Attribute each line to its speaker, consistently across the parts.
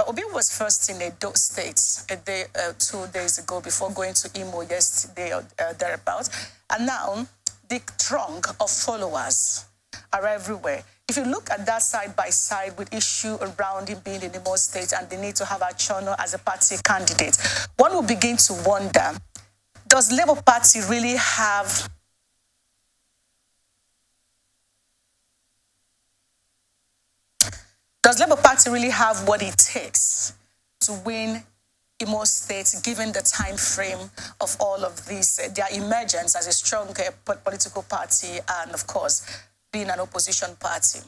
Speaker 1: Obi was first in Edo State a day, 2 days ago before going to Imo yesterday or thereabouts. And now the throng of followers are everywhere. If you look at that side by side with issue around him being in Imo State and the need to have Achono as a party candidate, one will begin to wonder, does Labour Party really have what it takes to win Imo State, given the time frame of all of this, their emergence as a strong political party and, of course, being an opposition party?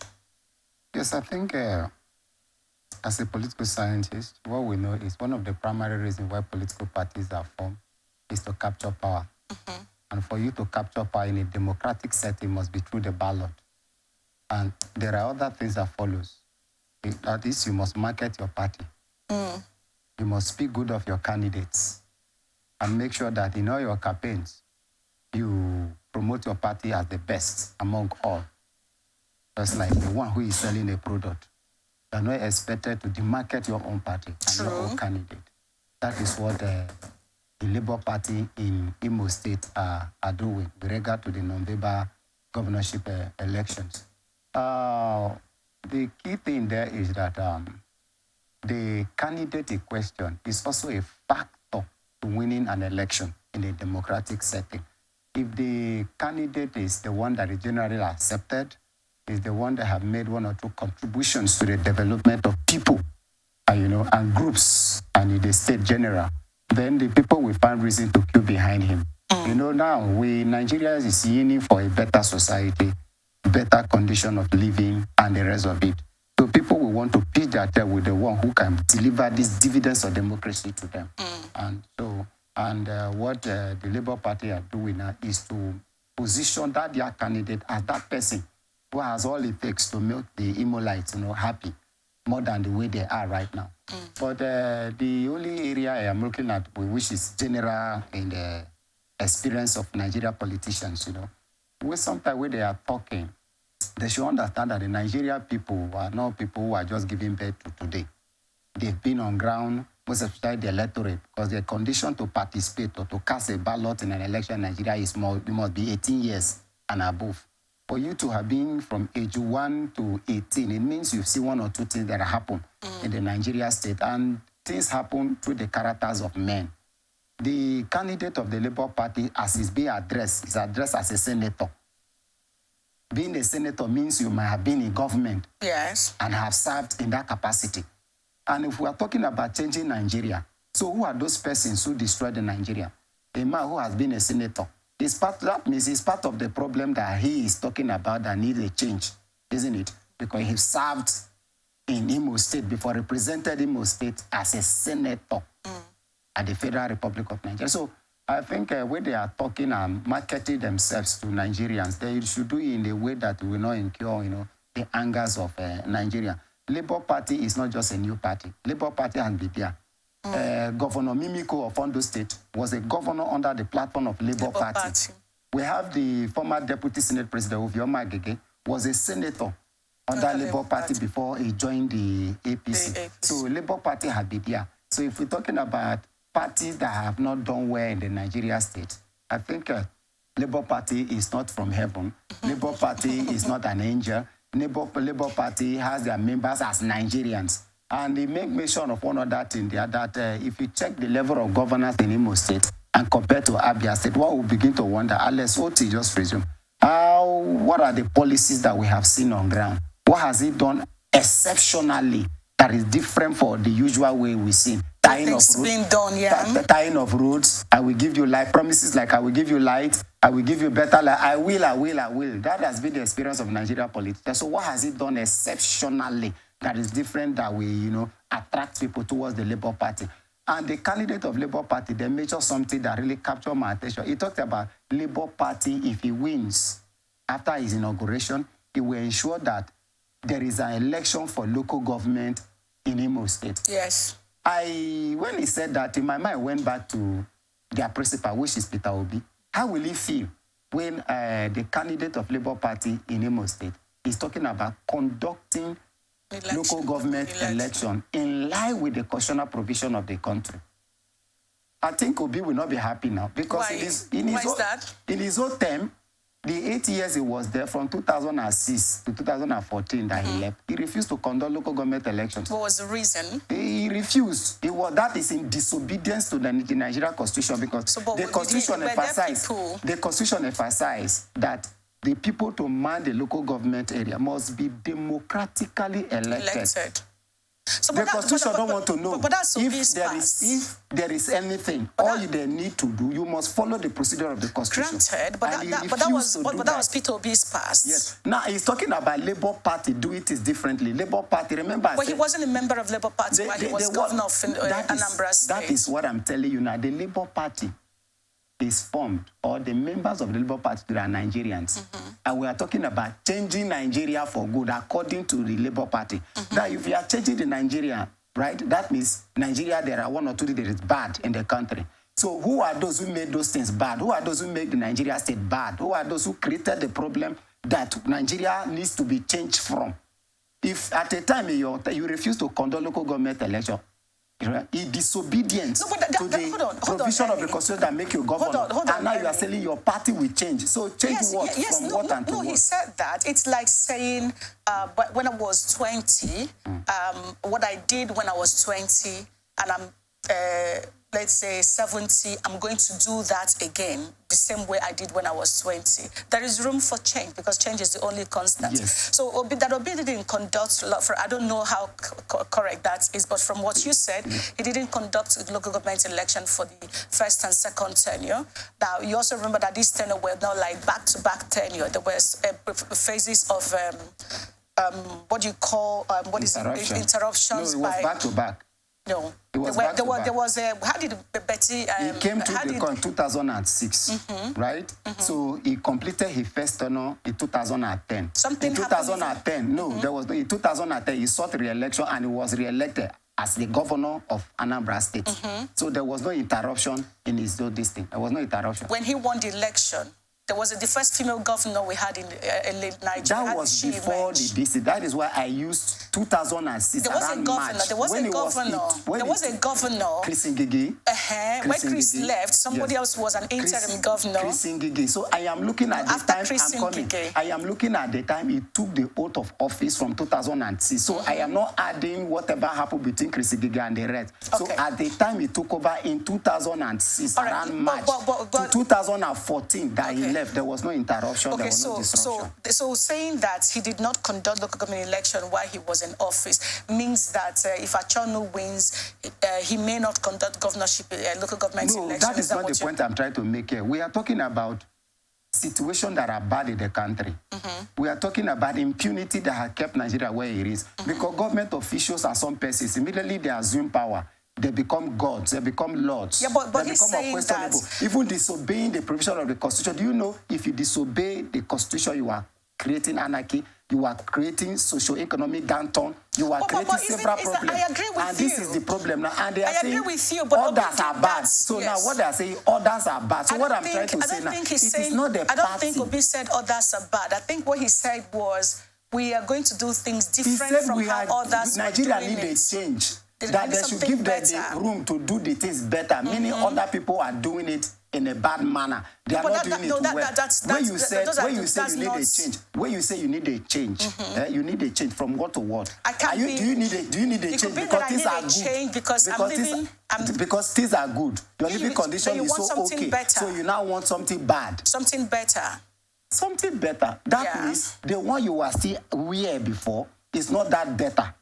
Speaker 2: Yes, I think as a political scientist, what we know is one of the primary reasons why political parties are formed is to capture power. Mm-hmm. And for you to capture power in a democratic setting must be through the ballot. And there are other things that follows. That is, you must market your party. Mm. You must speak good of your candidates and make sure that in all your campaigns, you promote your party as the best among all. Just like the one who is selling a product. You are not expected to demarket your own party and your own candidate. That is what the Labour Party in Imo State are doing with regard to the November governorship elections. The key thing there is that the candidate in question is also a factor to winning an election in a democratic setting. If the candidate is the one that is generally accepted, is the one that have made one or two contributions to the development of people, and groups, and in the state general, then the people will find reason to queue behind him. Now, Nigeria is yearning for a better society, better condition of living, and the rest of it. So people will want to pitch their tail with the one who can deliver these dividends of democracy to them. And what the Labour Party are doing now is to position that their candidate as that person who has all it takes to make the Imolites, happy, more than the way they are right now. But the only area I am looking at, which is general in the experience of Nigeria politicians, sometimes when they are talking, they should understand that the Nigeria people are not people who are just giving birth to today. They've been on ground, most especially the electorate, because the condition to participate or to cast a ballot in an election in Nigeria is you must be 18 years and above. For you to have been from age 1 to 18, it means you see one or two things that happen in the Nigeria state, and things happen through the characters of men. The candidate of the Labour Party, as is being addressed, is addressed as a senator. Being a senator means you might have been in government, yes, and have served in that capacity. And if we are talking about changing Nigeria, so who are those persons who destroyed the Nigeria? A man who has been a senator. That means it's part of the problem that he is talking about that needs a change, isn't it? Because he served in Imo State before, represented Imo State as a senator at the Federal Republic of Nigeria. So I think when they are talking and marketing themselves to Nigerians, they should do it in a way that will not incur, the angers of Nigeria. Labour Party is not just a new party. Labour Party has been there. Governor Mimiko of Ondo State was a governor under the platform of Labour Party. We have the former Deputy Senate President Vivien Agege was a senator under Labour Party before he joined the APC. So Labour Party had been there. So if we're talking about parties that have not done well in the Nigeria state, I think Labour Party is not from heaven. Labour Party is not an angel. Labour Party has their members as Nigerians. And they make mention of one other thing there, that if you check the level of governance in Imo State and compare to Abia State, one will begin to wonder, unless Oti just resume, what are the policies that we have seen on ground? What has it done exceptionally that is different for the usual way we see? Tying of roads, being done, yeah. Tying of roads, I will give you light. Promises like I will give you light, I will give you better light, I will. That has been the experience of Nigeria politics. So what has it done exceptionally that is different that we, attract people towards the Labour Party? And the candidate of Labour Party, they mentioned something that really captured my attention. He talked about Labour Party, if he wins after his inauguration, he will ensure that there is an election for local government in Imo State. Yes. When he said that, in my mind went back to their principal, which is Peter Obi. How will he feel when the candidate of Labour Party in Imo State is talking about conducting local government election in comply with the constitutional provision of the country. I think Obi will not be happy now because in his own term, the 8 years he was there from 2006 to 2014 that he left, he refused to conduct local government elections.
Speaker 1: What was the reason?
Speaker 2: He refused. That is in disobedience to the Nigerian constitution because the constitution emphasized that the people to man the local government area must be democratically elected. So, the constitution don't want to know if there is anything. All they need to do, you must follow the procedure of the constitution.
Speaker 1: Granted, but that was Peter Obi's past.
Speaker 2: Yes. Now he's talking about Labour Party. Do it differently. Labour Party. Remember,
Speaker 1: but he wasn't a member of Labour Party while he was governor of Anambra State.
Speaker 2: That is what I'm telling you now. The Labour Party is formed, or the members of the Labour Party are Nigerians. And we are talking about changing Nigeria for good, according to the Labour Party. Now, if you are changing the Nigeria, right, that means Nigeria, there are one or two that is bad in the country. So who are those who made those things bad? Who are those who make the Nigeria state bad? Who are those who created the problem that Nigeria needs to be changed from? If at a time you refuse to conduct local government election, in disobedience to the provision of the constitution that make you governor, and now you are saying your party will change. So change what? From what and to what?
Speaker 1: No, he said that. It's like saying, when I was 20, what I did when I was 20, and I'm, let's say, 70, I'm going to do that again, the same way I did when I was 20. There is room for change because change is the only constant.
Speaker 2: Yes.
Speaker 1: So Obi didn't conduct, I don't know how correct that is, but from what you said, he didn't conduct a local government election for the first and second tenure. Now, you also remember that this tenure were not like back-to-back tenure. There was phases of, what do you call, interruptions.
Speaker 2: No, it was back-to-back.
Speaker 1: No, there was a. How did Betty?
Speaker 2: He came to the in 2006, right? So he completed his first tenure in 2010.
Speaker 1: Something
Speaker 2: in 2010, there was in 2010 he sought re-election and he was re-elected as the governor of Anambra State. So there was no interruption in his this thing. There was no interruption.
Speaker 1: When he won the election, there was the first female governor we had in Nigeria.
Speaker 2: That was before the DC. That is why I used 2006.
Speaker 1: There was a governor. There was a governor.
Speaker 2: Chris Ngigi.
Speaker 1: When Chris left, somebody else was an interim governor.
Speaker 2: Chris Ngigi. So I am looking at the time I am looking at the time he took the oath of office from 2006. So I am not adding whatever happened between Chris Ngigi and the rest. So at the time he took over in 2006, around March to 2014 that he left. There was no interruption.
Speaker 1: Okay,
Speaker 2: there was no disruption.
Speaker 1: So saying that he did not conduct local government election while he was in office means that if Achonu wins, he may not conduct governorship local government election.
Speaker 2: No, that is not the point I'm trying to make here. We are talking about situations that are bad in the country. We are talking about impunity that has kept Nigeria where it is. Because government officials and some persons, immediately they assume power. They become gods, they become lords.
Speaker 1: Yeah, but
Speaker 2: they become unquestionable. Even disobeying the provision of the Constitution. Do you know if you disobey the Constitution, you are creating anarchy, you are creating socio-economic downturn, you are creating several problems.
Speaker 1: I agree with you.
Speaker 2: And this is the problem now. And they are saying
Speaker 1: others
Speaker 2: are bad. So now what they are saying, others are bad. So what I'm trying to say now, it is not the party.
Speaker 1: I don't think Obi said others are bad. I think what he said was, we are going to do things different from how others are doing it.
Speaker 2: Nigeria needs a change. That they should give them the room to do the things better. Many other people are doing it in a bad manner. They are not doing it well. When you say you need a change, when you say you need a change, you need a change from what to what? Do you need a change because things are good? Because things are good. Your living condition is so okay. So you now want something bad.
Speaker 1: Something better.
Speaker 2: Something better. That means the one you were still weird before is not that better.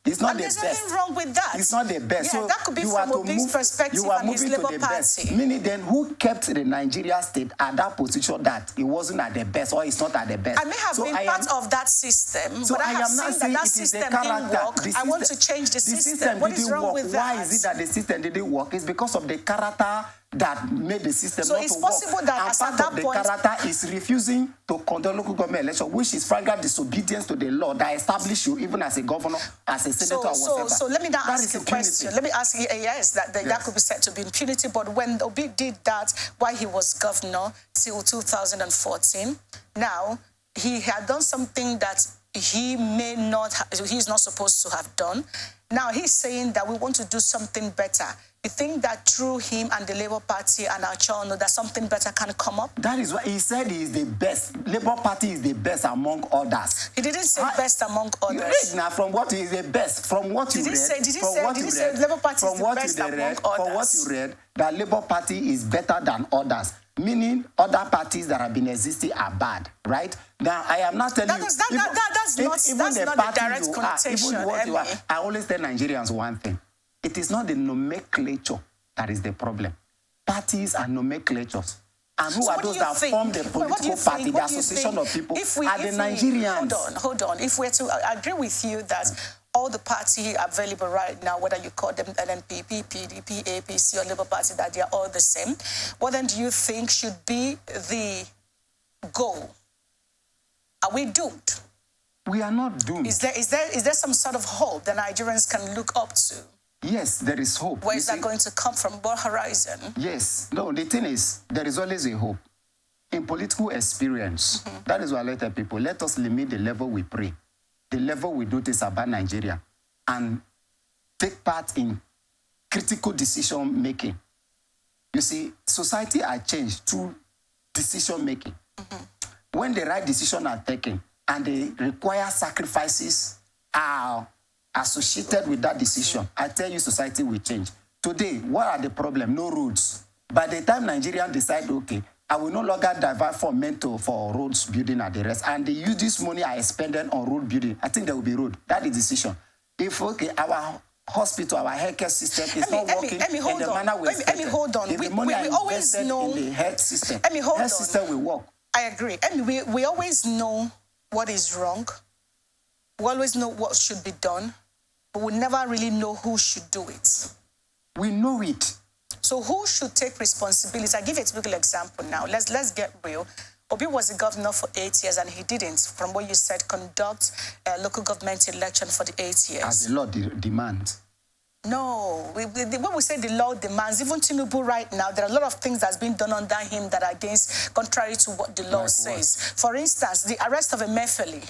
Speaker 2: It's not the best.
Speaker 1: There's nothing wrong with that.
Speaker 2: It's not the best.
Speaker 1: Yeah,
Speaker 2: so
Speaker 1: that could be from Obi's perspective and his Labour Party.
Speaker 2: Meaning then who kept the Nigeria state at that position that it wasn't at the best or it's not at the best?
Speaker 1: I may have been part of that system, but I have seen that system didn't work. I want to change the system. What is wrong with that?
Speaker 2: Why is it that the system didn't work? It's because of the character that made the system not to work.
Speaker 1: So it's possible that
Speaker 2: and part of the character is refusing to conduct local government election, which is flagrant disobedience to the law that established you even as a governor, as a senator, or whatever.
Speaker 1: So let me now ask you a question. Let me ask you, yes, that could be said to be impunity, but when Obi did that while he was governor till 2014, now he had done something that he's not supposed to have done. Now he's saying that we want to do something better. You think that through him and the Labour Party and our channel that something better can come up?
Speaker 3: That is what he said. He is the best. Labour Party is the best among others.
Speaker 1: He didn't say best among others.
Speaker 3: You read now from what is the best. From what you read. Did he say
Speaker 1: Labour Party is the best among others?
Speaker 3: From what you read, that Labour Party is better than others. Meaning other parties that have been existing are bad, right? Now I am not telling
Speaker 1: that's not the direct connotation.
Speaker 3: I always tell Nigerians one thing. It is not the nomenclature that is the problem. Parties are nomenclatures. And who are those that form the political party, the association of people, are the Nigerians.
Speaker 1: Hold on. If we're to agree with you that all the parties available right now, whether you call them NNPP, PDP, APC, or Labour Party, that they are all the same, what then do you think should be the goal? Are we doomed?
Speaker 3: We are not doomed.
Speaker 1: Is there some sort of hope that Nigerians can look up to?
Speaker 3: Yes, there is hope.
Speaker 1: Where is that going to come from? What horizon?
Speaker 3: Yes. No, the thing is, there is always a hope. In political experience, that is why I tell people, let us limit the level we pray, the level we do this about Nigeria, and take part in critical decision-making. You see, society has changed through decision-making. When the right decisions are taken and they require sacrifices are associated with that decision, I tell you, society will change. Today, what are the problems? No roads. By the time Nigerians decide, okay, I will no longer divert from mentor for roads building and the rest, and they use this money I expended on road building, I think there will be road. That is decision. If, okay, our hospital, our healthcare system is not working in the manner we expected.
Speaker 1: Hold on.
Speaker 3: If the money I invested in the health system, health system will work.
Speaker 1: I agree. We always know what is wrong. We always know what should be done, but we never really know who should do it.
Speaker 3: We know it.
Speaker 1: So who should take responsibility? I give a typical example now. Let's get real. Obi was the governor for 8 years, and he didn't, from what you said, conduct a local government election for the 8 years.
Speaker 3: As the law demands.
Speaker 1: No. When we say the law demands, even Tinubu right now, there are a lot of things that's been done under him that are contrary to what the law says. For instance, the arrest of Emefiele.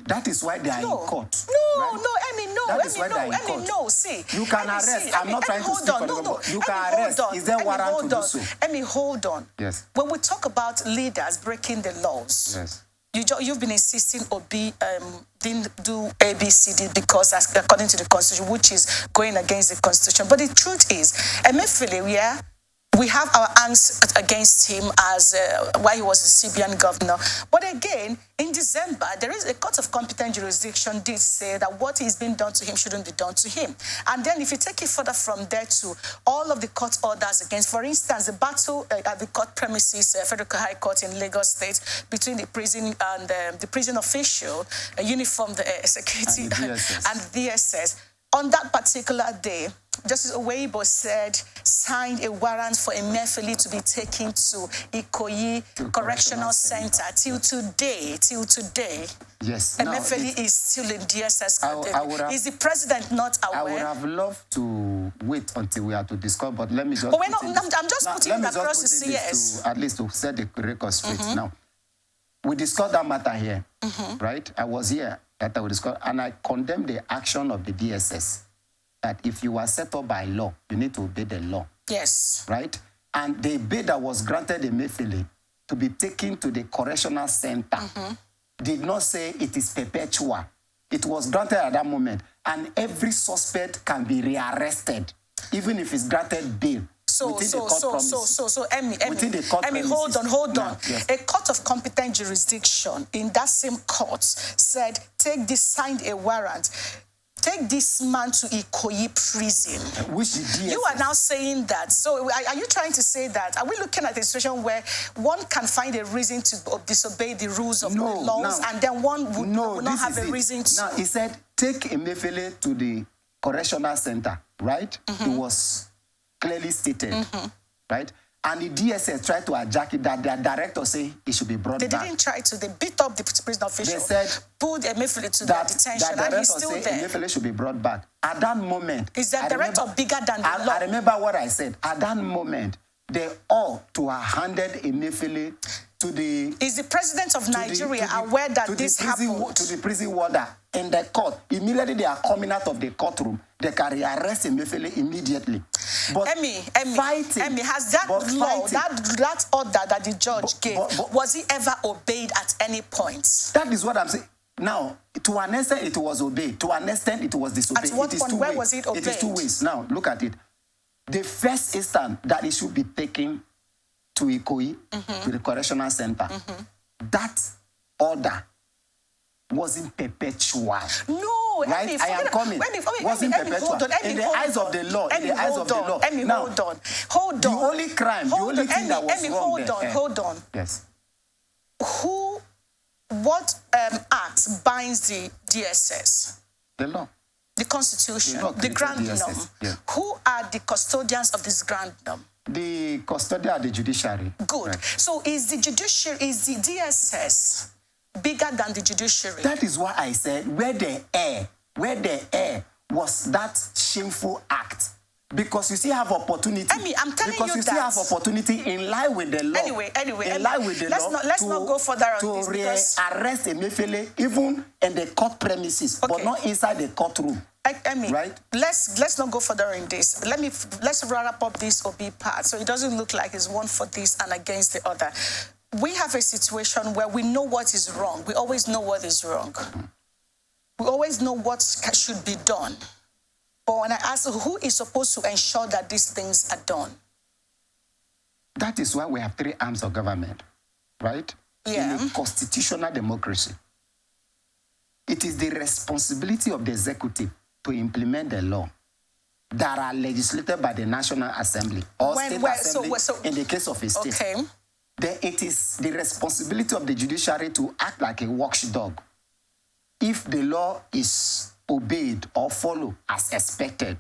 Speaker 3: That is why they are in court.
Speaker 1: No, see.
Speaker 3: You can arrest. I'm not trying to speak for them. You can arrest. Is there warrant to do so?
Speaker 1: Emmy, hold on.
Speaker 3: Yes.
Speaker 1: When we talk about leaders breaking the laws,
Speaker 3: yes,
Speaker 1: you've been insisting Obi didn't do ABCD because, according to the Constitution, which is going against the Constitution. But the truth is, Emefiele, we have our angst against him as while he was the CBN governor. But again, in December, there is a court of competent jurisdiction did say that what is being done to him shouldn't be done to him. And then if you take it further from there to all of the court orders against, for instance, the battle at the court premises, Federal High Court in Lagos State, between the prison and the prison official, uniformed security and DSS. On that particular day, Justice Oweibo signed a warrant for Emefiele to be taken to Ikoyi Correctional Center. Till today.
Speaker 3: Yes.
Speaker 1: Emefiele is still in DSS. Is the president not aware?
Speaker 3: I would have loved to wait until we have to discuss, but let me just...
Speaker 1: But I'm just putting it across the CS.
Speaker 3: At least to set the record straight. Now, we discussed that matter here, right? I was here that we discussed, and I condemned the action of the DSS. That if you are set up by law, you need to obey the law.
Speaker 1: Yes.
Speaker 3: Right? And the bail that was granted Emefiele to be taken to the correctional center did not say it is perpetual. It was granted at that moment. And every suspect can be rearrested, even if it's granted bail. Emmy,
Speaker 1: hold on.
Speaker 3: Now, yes.
Speaker 1: A court of competent jurisdiction in that same court said, signed a warrant. Take this man to Ikoyi prison. You are now saying that. So are you trying to say that? Are we looking at a situation where one can find a reason to disobey the rules of the laws and then one would not have a reason to?
Speaker 3: Now, he said, take Emefiele to the correctional center, right? It was clearly stated, right? And the DSS tried to hijack it, that their director say it should be brought back.
Speaker 1: They didn't try to. They beat up the prison official.
Speaker 3: They said
Speaker 1: pulled Emefiele to the detention,
Speaker 3: and
Speaker 1: he's still there.
Speaker 3: Emefiele should be brought back. At that moment,
Speaker 1: is the director bigger than the law?
Speaker 3: I remember what I said. At that moment, they ought to have handed Emefiele to the...
Speaker 1: Is the president of Nigeria aware that this happened?
Speaker 3: To the prison warder in the court. Immediately they are coming out of the courtroom, they can arrest Emefiele immediately. But
Speaker 1: Emmy, has that law, that order that the judge gave, was it ever obeyed at any point?
Speaker 3: That is what I'm saying. Now, to an extent it was obeyed. To an extent it was disobeyed.
Speaker 1: At what point, where was it obeyed?
Speaker 3: It is two ways. Now, look at it. The first instance that it should be taken to Ikoyi, to the correctional center, that order wasn't perpetual.
Speaker 1: No,
Speaker 3: right?
Speaker 1: Emmy,
Speaker 3: I am coming. Wasn't perpetual. In the eyes of the law. In the eyes of the law.
Speaker 1: Emmy,
Speaker 3: now,
Speaker 1: hold on.
Speaker 3: The only crime, the only thing that was wrong there.
Speaker 1: Hold on.
Speaker 3: Yes.
Speaker 1: What act binds the DSS?
Speaker 3: The law.
Speaker 1: The Constitution,
Speaker 3: the
Speaker 1: grand
Speaker 3: DSS.
Speaker 1: norm.
Speaker 3: Yeah.
Speaker 1: Who are the custodians of this grand norm?
Speaker 3: The custodian of the judiciary.
Speaker 1: Good. Right. So is the DSS bigger than the judiciary?
Speaker 3: That is why I said where the air was that shameful act. Because you still have opportunity.
Speaker 1: Emmy, I'm telling you that.
Speaker 3: Because you still have opportunity in line with the law.
Speaker 1: Anyway.
Speaker 3: In line with the law.
Speaker 1: Let's not go further on this.
Speaker 3: To arrest Emefiele even in the court premises, but not inside the courtroom.
Speaker 1: Emmy,
Speaker 3: right?
Speaker 1: Let's not go further in this. Let's wrap up this OB part so it doesn't look like it's one for this and against the other. We have a situation where we know what is wrong. We always know what is wrong. We always know what should be done. But when I ask who is supposed to ensure that these things are done?
Speaker 3: That is why we have three arms of government, right?
Speaker 1: Yeah.
Speaker 3: In a constitutional democracy. It is the responsibility of the executive to implement the law that are legislated by the National Assembly or State Assembly in the case of a state.
Speaker 1: Okay.
Speaker 3: Then it is the responsibility of the judiciary to act like a watchdog. If the law is obeyed or followed as expected,